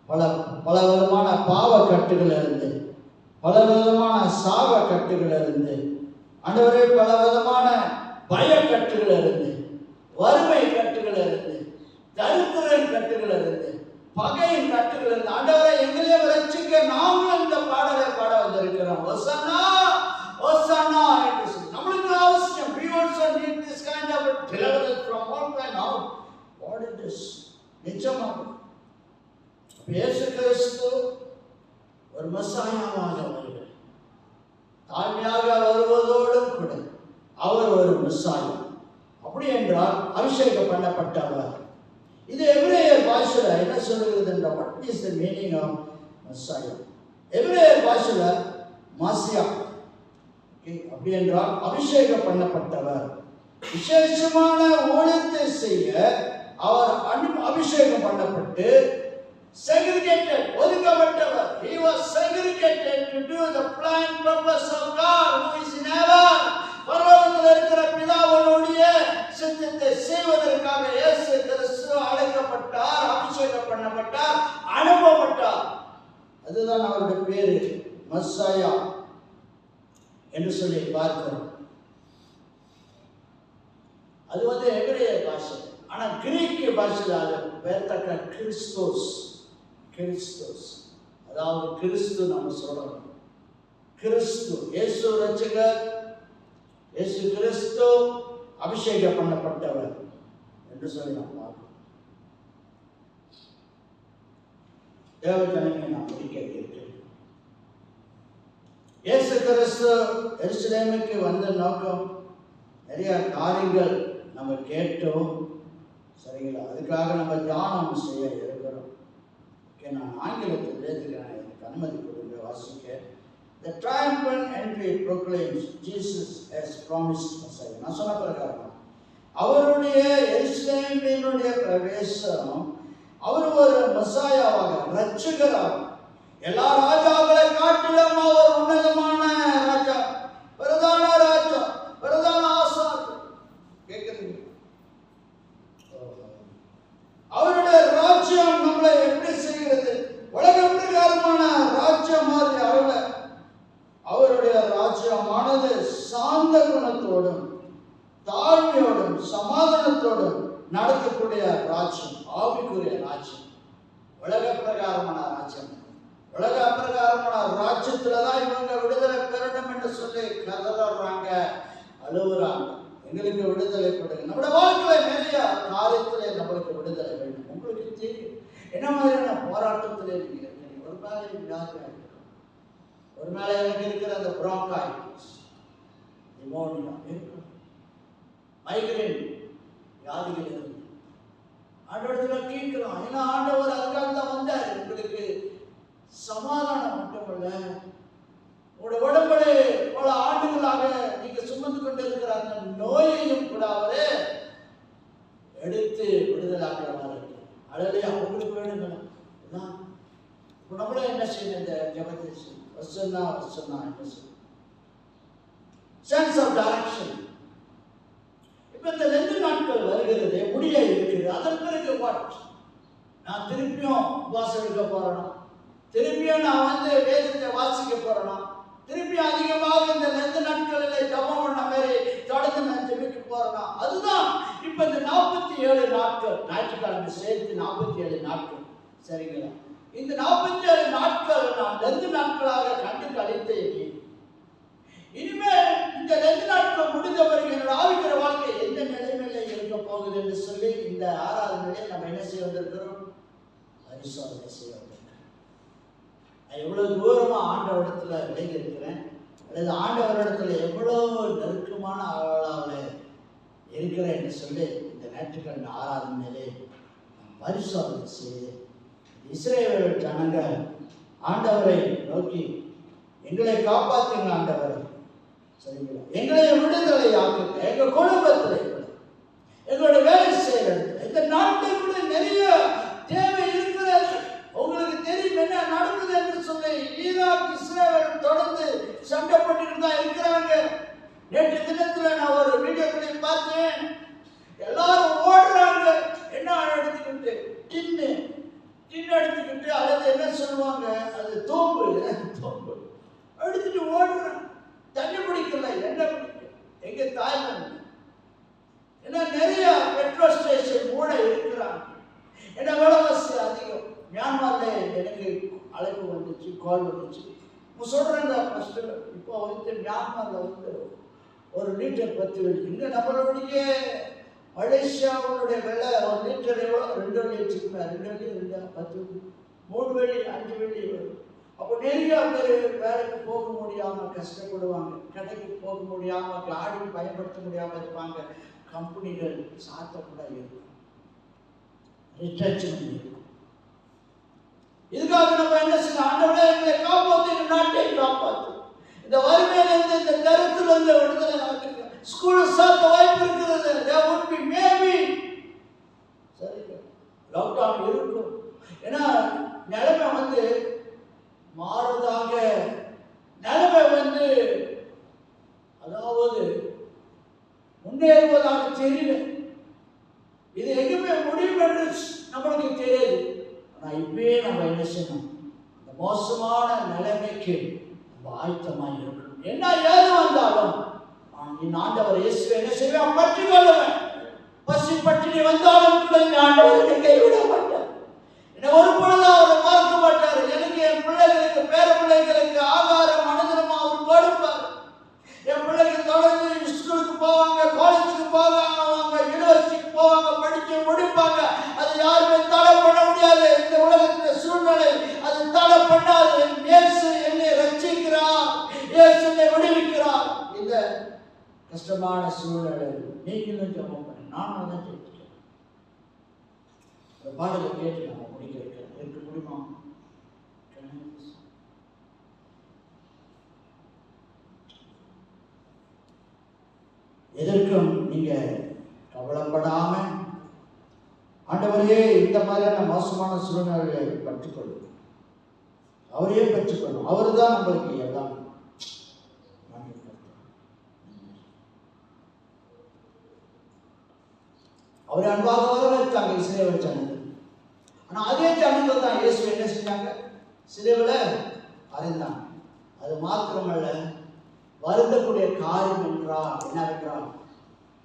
பல விதமான பாவ கட்டுகளிலிருந்து, பல விதமான சாவ கட்டுகளிலிருந்து, ஆண்டவரே பல விதமான பய கட்டுகளிலிருந்து, வறுமை கட்டுகளிலிருந்து, தரித்திரன் கட்டுகளிலிருந்து, பகையின் கட்டுகளிலிருந்து ஆண்டவரை எங்களையும் ரட்சிக்க நாங்களும் இந்த பாடலை பாட வந்திருக்கிறோம். நிச்சயமாக இயேசு கிறிஸ்து ஒரு மெஸ்ஸாயாவாக வருகிறார். தாழ்மையாக வருவதோடும் கூட அவர் ஒரு மெஸ்ஸாயா. அப்படி என்றால் அபிஷேகம் பண்ணப்பட்டவர். இது எபிரேயர் பாஷையில் என்ன சொல்லுகிறது என்றால் what is the meaning of messiah? எபிரேயர் பாஷையில் மசியா. அப்படி என்றால் அபிஷேகம் பண்ணப்பட்டவர். விசேஷமான ஊழியத்தை செய்ய அவர் அபிஷேகம் பண்ணப்பட்டு segregated, ஒதுக்கப்பட்டவர். He was segregated to do the plan purpose of God who is in heaven. பரலோகத்தில் இருக்கிற பிதாவுடைய சித்தத்தை செய்வதற்காக இயேசு கிறிஸ்து அழைக்கப்பட்டார், அபிஷேகம் பண்ணப்பட்டார், அனுப்பப்பட்டார். அதுதான் அவருடைய பேரு மெஸ்ஸாயா என்று சொல்லி பார்க்கிறோம். அது எபிரேய பாஷை. ஆனா கிரீக்கு பாஷையில் அது பெயர்த்தக்க கிறிஸ்தோஸ். கிறிஸ்தோஸ் அதாவது கிறிஸ்து நம்ம சொல்றோம். கிறிஸ்து இயேசு ரட்சகர், இயேசு கிறிஸ்து அபிஷேகம் பண்ணப்பட்டவர் என்று சொல்லி நாம் பார்க்கிறோம். தேவஜனங்களை நாம் முடிக்க இருக்கிறோம். இயேசு கிறிஸ்து எருசலேமுக்கு வந்த நோக்கம் நிறைய காரியங்கள் நம்ம கேட்டோம். சரிங்களா? அதுக்காக நம்ம தியானம் செய்ய இருக்கிறோம். நான் ஆங்கிலத்தில் எழுதுகிறேன், எனக்கு அனுமதி கொடுங்க வாசிக்க. The triumphant entry proclaims Jesus as promised Messiah. நான் சொன்ன பிரகாரம் அவருடைய எருசலேமினுடைய பிரவேசம், அவர் ஒரு மெஸ்ஸாயாவாக, ரட்சகராக, எல்லா ராஜாக்களை காட்டிலும் அவர் உன்னதமான ராஜா, பிரதான ராஜா, பிரதான ஆசார். கேட்குறீங்க? அவருடைய ராஜ்யம் நம்மளை எப்படி செய்கிறது? உலக பிரகாரமான ராஜ்யம் மாதிரி அல்ல. அவருடைய ராஜ்யமானது சாந்த குணத்தோடும் தாழ்மையோடும் சமாதானத்தோடும் நடக்கக்கூடிய ராஜ்யம், ஆவிக்குரிய ராஜ்யம், உலக பிரகாரமான ராஜ்யம். உலக பிரகாரமான ராஜ்யத்துலதான் இவங்க விடுதலை பெறணும் என்று சொல்லி கதறாங்க, அழுகுறாங்க. எங்களுக்கு விடுதலை கொடுங்க. நம்மளோட வாழ்க்கையில நிறைய காரியத்திலே நம்மளுக்கு விடுதலை வேண்டும். உங்களுக்கு தெரியும் என்ன மாதிரியான போராட்டத்திலே நீங்க இருக்கீங்க. ஒரு மேலே வியாதியா இருக்கும், ஒரு மேலே எனக்கு இருக்கிற அந்த பிராங்காய்டிஸ், நிமோனியா இருக்கும், மைக்ரேன் வியாதிகள் இருக்கு. ஆண்டவரத்துல கேட்கிறோம். ஏன்னா ஆண்டவர் அதுக்காக தான் வந்தார். உங்களுக்கு சமாதானம் மட்டுமல்ல, உங்களுடைய உடம்புல பல ஆண்டுகளாக நீங்க சுமந்து கொண்டு இருக்கிற அந்த நோயையும் கூட அவரே எடுத்து விடுதலாக்கிறவராக இருக்கிறார். அழலையா உங்களுக்கு வேணுங்களா? இப்போ நம்மளும் என்ன செய்யணும்? இந்த ஜபத்தை வசனா என்ன செய்யணும்? Sense of direction. இப்போ இந்த 2 நாட்கள் வருகிறது, முடிய இருக்குது. அதன் பிறகு வாட்? நான் திருப்பியும் உபவாசம் எடுக்க போறேனா? திருப்பியும் நான் வேதத்தை வாசிக்க போறேனா? திருப்பி அதிகமாக இந்த 2 நாட்களில் ஜபம் பண்ண மாதிரி தொடர்ந்து நான் ஜெபிக்க போறேனா? அதுதான் இப்ப இந்த 47 நாட்கள், ஞாயிற்றுக்கிழமை சேர்த்து 47 நாட்கள். சரிங்களா? இந்த 47 நாட்கள் நான் 2 நாட்களாக கண்டு கழித்தேன். இனிமேல் இந்த 2 நாட்கள் முடிந்த பிறகு என்னோட ஆவிக்கிற வாழ்க்கை எந்த நிலைமையில இருக்க போகுது என்று சொல்லி இந்த ஆராதனையிலே நம்ம என்ன செய்ய வந்திருக்கிறோம்? பரிசோதனை செய்ய வந்திருக்கிறோம். எவ்வளவு தூரமா ஆண்டவரிடத்துல விலகி இருக்கிறேன், அல்லது ஆண்டவரிடத்துல எவ்வளவு நெருக்கமான ஆளாக இருக்கிறேன் என்று சொல்லி இந்த ஞாயிற்றுக்கிழமை ஆராதனையிலே பரிசோதனை செய்து இஸ்ரவேல் ஜனங்க ஆண்டவரை நோக்கி, எங்களை காப்பாற்றுங்க ஆண்டவர், சரிங்களா, எங்களை விடுதலை ஆக்குங்க, எங்க குடும்பத்தில் எங்களோட வேலை செய்யறது இந்த நாட்டில் கூட நிறைய தேவை இருக்கிறது. உங்களுக்கு தெரியும் என்ன நடக்குது என்று சொல்லி ஈராக் இஸ்ரேல் தொடர்ந்து சண்டை போட்டுட்டு தான் இருக்கிறாங்க. நேற்று தினத்தில் நான் ஒரு வீடியோ கிளிப் பார்த்தேன். எல்லாரும் ஓடுறாங்க. என்ன எடுத்துக்கிட்டு டின்னு எடுத்துக்கிட்டு, அல்லது என்ன சொல்லுவாங்க, அது தோம்பு எடுத்துட்டு ஓடுறாங்க. தண்ணி பிடிக்கல, எண்ணெய் பிடிக்கல. எங்க தாய்லாந்து ஏன்னா நிறைய பெட்ரோல் ஸ்டேஷன் மூட இருக்கிறாங்க. என்ன விலைவாசி அதிகம். மியான்மர்ல எனக்கு அழைப்பு வந்துச்சு, கால் வந்துச்சு. சொல்றாங்க ஃபர்ஸ்ட் இப்போ மியான்மர்ல 1 லிட்டர் 10 வெள்ளி. இங்க நம்மளுடைய மலேசியாவுடைய விலை ஒரு லிட்டர் எவ்வளோ? 2 வெள்ளி வச்சுக்கோங்க. 2 வெள்ளி 2 10 3 வெள்ளி 5 வெள்ளி வரும். அப்போ நிறைய பேர் வேலைக்கு போக முடியாமல் கஷ்டப்படுவாங்க, கடைக்கு போக முடியாமல், காடி பயன்படுத்த முடியாமல் இருப்பாங்க. கம்பெனிகள் சாத்தக்கூட இருக்கும், ரிட்டர்ன் இருக்கும். இதுக்காக நம்ம என்ன செய்யணும்? ஆண்டவரே எங்களை காப்பாற்று, இந்த நாட்டை காப்பாற்று, இந்த வறுமையிலிருந்து, இந்த கருத்திலிருந்து விடுதலை நமக்கு ஸ்கூல் சாத்த வாய்ப்பு இருக்கிறது. there would be maybe சரி லாக்டவுன் இருக்கும். ஏன்னா நிலைமை மாறுதாக, நிலைமை அதாவது முன்னேறுவதாக தெரியல. இது எங்குமே முடியும் என்று நம்மளுக்கு தெரியாது. ஆனால் இப்பவே நம்ம என்ன செய்யணும்? இந்த மோசமான நிலைமைக்கு நம்ம ஆயத்தமாக இருக்கணும். என்ன ஏது வந்தாலும் என் ஆண்டவர் இயேசுவை என்ன செய்வேன்? பற்றி கொள்ளுவேன். பசி பட்டினி வந்தாலும் கூட என் ஆண்டவர் என்னை கைவிட மாட்டார், என்னை ஒரு பொழுது அவர் மறக்க மாட்டார். எனக்கு, என் பிள்ளைகளுக்கு, பேர பிள்ளைகளுக்கு ஆகாரம் அனுதினமா அவர் கொடுப்பார். என் பிள்ளைக்கு தொடர்ந்து ஸ்கூலுக்கு போவாங்க, காலேஜுக்கு போவாங்க, யூனிவர்சிட்டிக்கு போவாங்க, படிச்சு முடிப்பாங்க. அது யாருமே தடை பண்ண முடியாது. இந்த உலகத்தின் சூழ்நிலை அது தடை பண்ணாது. இயேசு என்னை ரட்சிக்கிறார், இயேசு என்னை விடுவிக்கிறார். இந்த கஷ்டமான சூழ்நிலை நீங்களும் ஜெபம் பண்ணி, நானும் தான் ஜெபிக்கிறேன். பாடலை கேட்டு நம்ம முடிக்க வைக்கிறேன். இருக்க முடியுமா? எதற்கும் நீங்க கவலைப்படாம, ஆண்டவரே இந்த மாதிரியான மோசமான சூழ்நிலையை பற்றுக்கொள்ளும், அவரையே பெற்றுக்கொள்ளும். அவர் தான் நம்மளுக்கு எல்லாம். அவர் அன்பாக வரவேற்றாங்க இஸ்ரவேல் ஜனங்கள். ஆனால் அதே ஜனங்கள் தான் இயேசு என்ன செஞ்சாங்க? சிலுவையில் அறைந்தாங்க. அது மாத்திரமல்ல, வருந்தக்கூடிய காரியம் என்றால் என்னவென்றால்,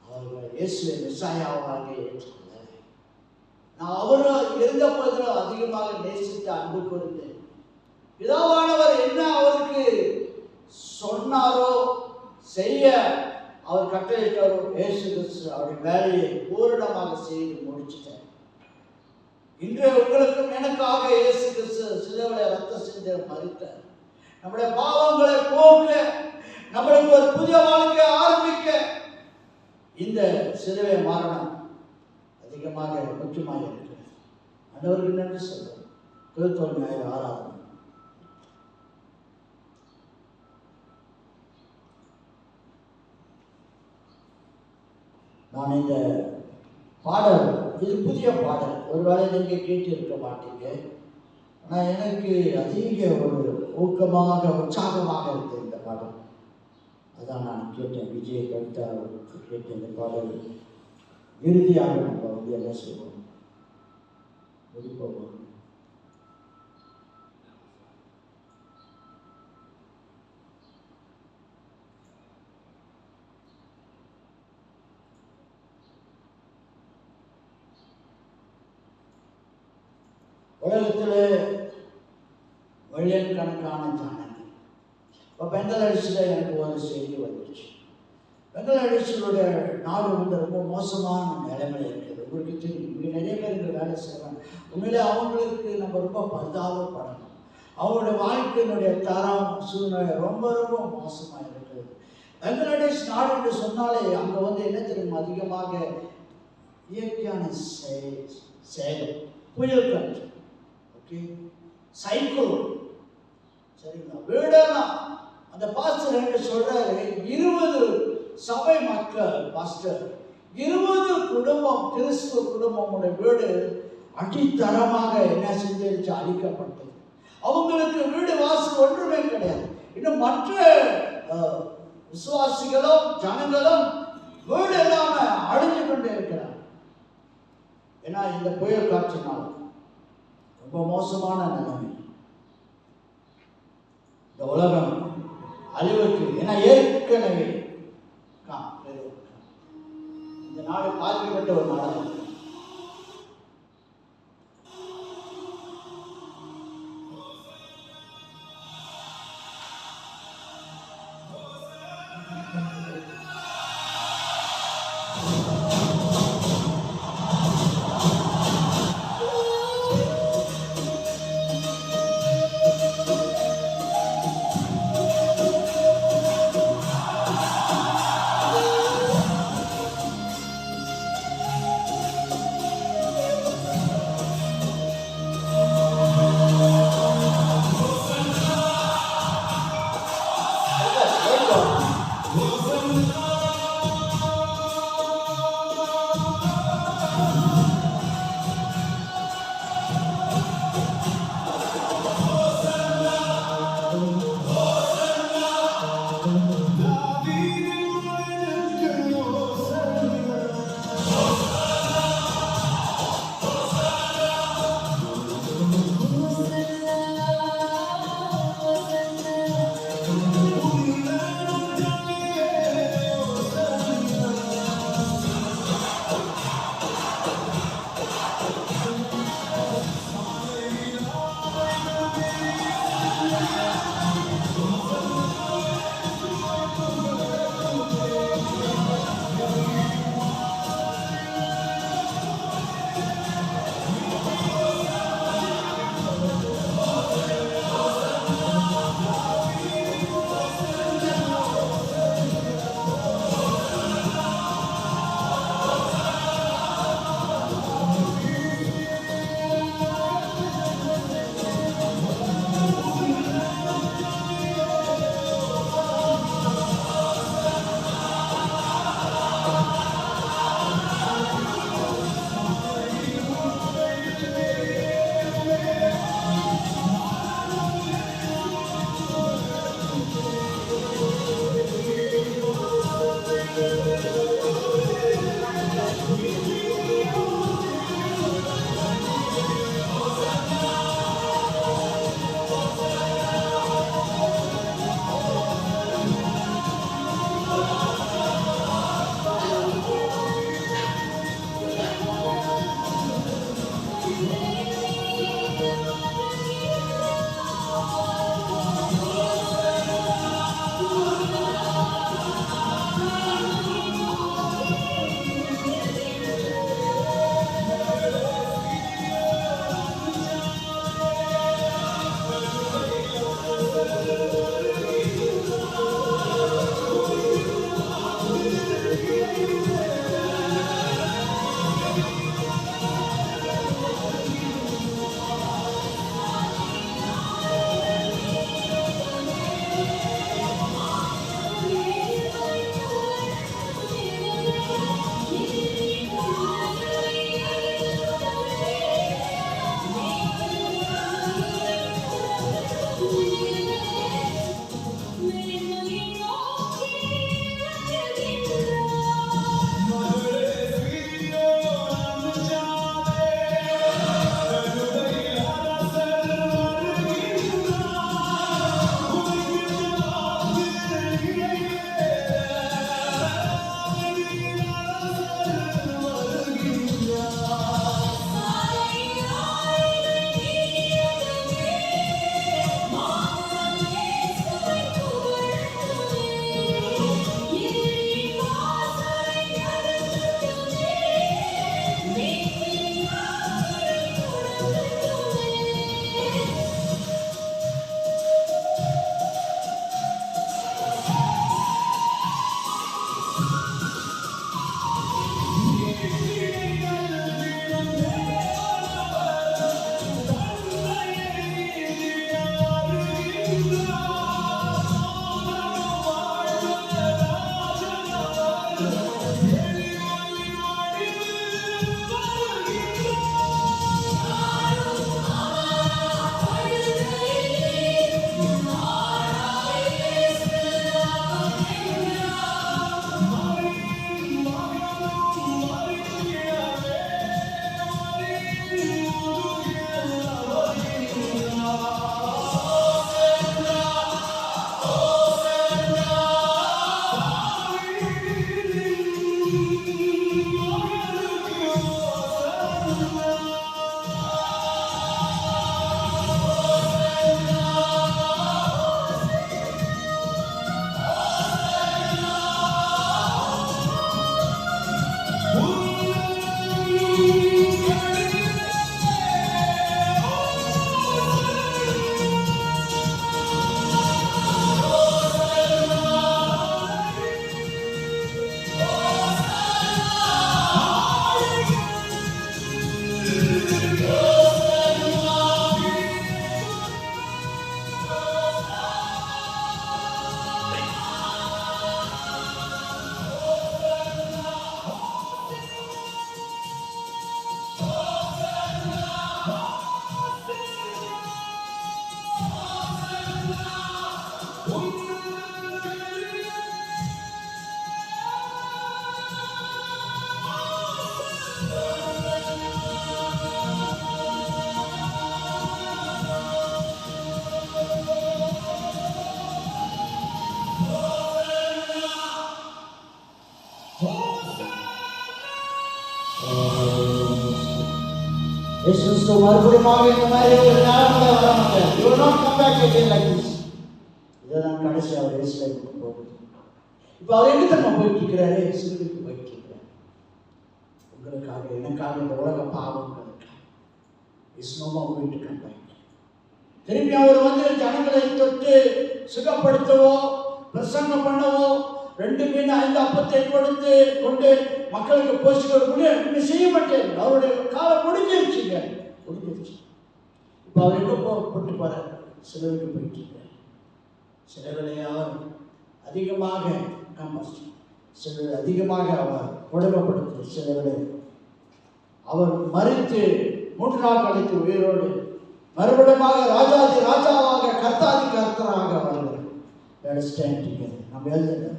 அவர்கள் இயேசுவை மெசாயாவாக ஏற்றுக்கொள்ள, நான் அவரும் இருந்த போதிலும் அதிகமாக நேசித்து அன்பு கூர்ந்து, பிதாவானவர் என்ன அவருக்கு சொன்னாரோ செய்ய அவர் கட்டளையிட்டாரோ, இயேசு கிறிஸ்து அவருடைய வேலையை பூரணமாக செய்து முடிச்சுட்டார். இன்று உங்களுக்கும் எனக்காக இயேசு கிறிஸ்து சிலுவையில் ரத்தம் சிந்தி மரித்தார். நம்முடைய பாவங்களை போக்க, நம்மளுக்கு ஒரு புதிய வாழ்க்கை ஆரம்பிக்க இந்த சிலுவை மரணம் அதிகமாக முக்கியமாக இருக்கிறது. ஆண்டவருக்கு நன்றி சொல்றோம். கிறிஸ்துவின் ஞாயிறு ஆராதனை. நான் இந்த பாடல், இது புதிய பாடல், ஒருவேளை நீங்கள் கேட்டு இருக்க மாட்டீங்க. ஆனால் எனக்கு அதிக ஒரு ஊக்கமாக, உற்சாகமாக இருந்தது இந்த பாடல். அதான் நான் கேட்டேன். விஜய் கவிதா கேட்ட இந்த பாடல் இறுதியாக நம்ம என்ன செய்வோம்? முடிப்போம். உலகத்தில் மில்லியன் கணக்கான ஜனங்கள். இப்போ பெங்களாதேஷில் எனக்கு ஒரு செய்தி வந்துச்சு. பெங்களாதேஷனுடைய நாடு ரொம்ப மோசமான நிலைமையில் இருக்குது. உங்களுக்கு தெரியும், இங்கே நிறைய பேர் இங்கே வேலை செய்வாங்க. உண்மையிலே அவங்களுக்கு நம்ம ரொம்ப பரிதாபப்படணும். அவங்களுடைய வாழ்க்கையினுடைய தரம், சூழ்நிலை ரொம்ப ரொம்ப மோசமாக இருக்குது. பெங்களாதேஷ் நாடு என்று சொன்னாலே அங்கே என்ன தெரியும்? அதிகமாக இயற்கையான சேதம், புயல் காற்று, சைக்கிள், சரிங்களா, வீடெல்லாம். அந்த பாஸ்டர் என்ன சொல்றாரு? 20 சபை மக்கள், பாஸ்டர் 20 குடும்பம், கிறிஸ்துவ குடும்பமுடைய வீடு அடித்தரமாக என்ன செஞ்சிருச்சு? அழிக்கப்பட்டது. அவங்களுக்கு வீடு வாசல் ஒன்றுமே கிடையாது. இன்னும் மற்ற விசுவாசிகளும் ஜனங்களும் வீடு இல்லாம அழிஞ்சு கொண்டே இருக்கிறார். ஏன்னா இந்த புயல் காற்றினால் ரொம்ப மோசமான நிலைமை. இந்த உலகம் அழிவுக்கு, ஏன்னா ஏற்கனவே இந்த நாடு பாதிக்கப்பட்ட ஒரு நாடு. இயேசு மறுபடியும் இந்த மாதிரி ஒரு நேரத்தில் வர மாட்டேன். You will not come back again like this. இதுதான் கடைசி அவர் இயேசுவை போகுது. இப்போ அவர் எங்க தெரியுமா போயிட்டு இருக்கிறாரு? சிலுவைக்கு போயிட்டு இருக்கிறார். உங்களுக்காக எனக்காக இந்த உலக பாவங்களுக்காக இஸ்னோமா போயிட்டு இருக்காங்க. திரும்பி அவர் வந்து ஜனங்களை தொட்டு சுகப்படுத்தவோ பிரசங்கம் பண்ணவோ 2 மீன் 5 அப்பத்தை கொடுத்து கொண்டு மக்களுக்கு போஷிக்க செய்ய மாட்டேன். அவருடைய காலம் முடிஞ்சிருச்சுங்க, முடிஞ்சிருச்சு. இப்போ அவர் எங்க போட்டு போறார்? சிலுவைக்கு போயிட்டு இருக்கார். சிலுவையார் அதிகமாக சிலுவை அதிகமாக அவர் கொடுமைப்படுத்தி சிலுவை அவர் மறித்து 3 நாள் கழித்து உயிரோடு மறுபடியும் ராஜாதி ராஜாவாக கர்த்தாதி கர்த்தராக வருகிறார். நம்ம எழுதுகிறோம்.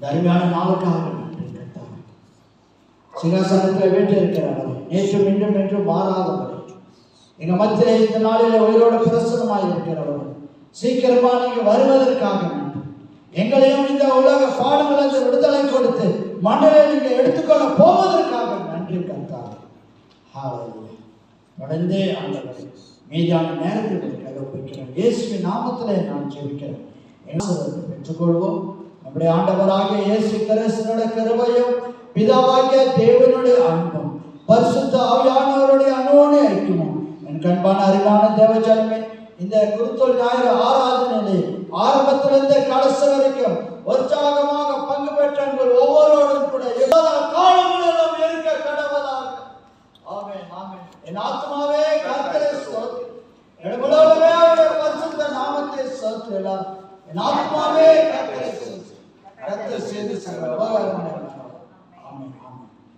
தர்மியான நாளுக்காக நன்றி கர்த்தாவே. சிங்காசனத்தில் வீட்டு இருக்கிறவர் நேற்றும் மீண்டும் என்றும் மாறாதவர் எங்க மத்தியிலே இந்த நாளில் உயிரோடு பிரசன்னமாக இருக்கிறவர் சீக்கிரமா நீங்க வருவதற்காக நன்றி. எங்களையும் இந்த உலக பாடுகளிலிருந்து விடுதலை கொடுத்து மண்டலை நீங்க எடுத்துக்கொள்ள போவதற்காக நன்றி கர்த்தாவே. தொடர்ந்தே ஆண்டவரே மீதான நேரத்தில் வைக்கிறேன். இயேசுவின் நாமத்திலே நான் ஜெபிக்கிறேன். பெற்றுக்கொள்வோம். நம்முடைய ஆண்டவராகிய இயேசு கிறிஸ்துவினுடைய கிருபையும் பிதாவாகிய தேவனுடைய அன்பும் பரிசுத்த ஆவியானவருடைய அன்போடு ஐக்கியமும் என் கண்பான அறிவான தேவஜனமே இந்த குருத்தோல் ஞாயிறு ஆராதனையிலே ஆரம்பத்திலிருந்து கடைசி வரைக்கும் உற்சாகமாக பங்கு பெற்ற உங்கள் ஒவ்வொருவரும் கூட எல்லா காலங்களிலும் இருக்க கடவுளாக. ஆமென் ஆமென். என் ஆத்மாவே கர்த்தரை ஸ்தோத்திரி, என் உலகமே அவருடைய பரிசுத்த நாமத்தை ஸ்தோத்திரி. என் ஆத்மாவே கர்த்தரை ஸ்தோத்திரி. கர்த்தர் செய்து சகல உபகாரங்களை. ஆமென் ஆமென்.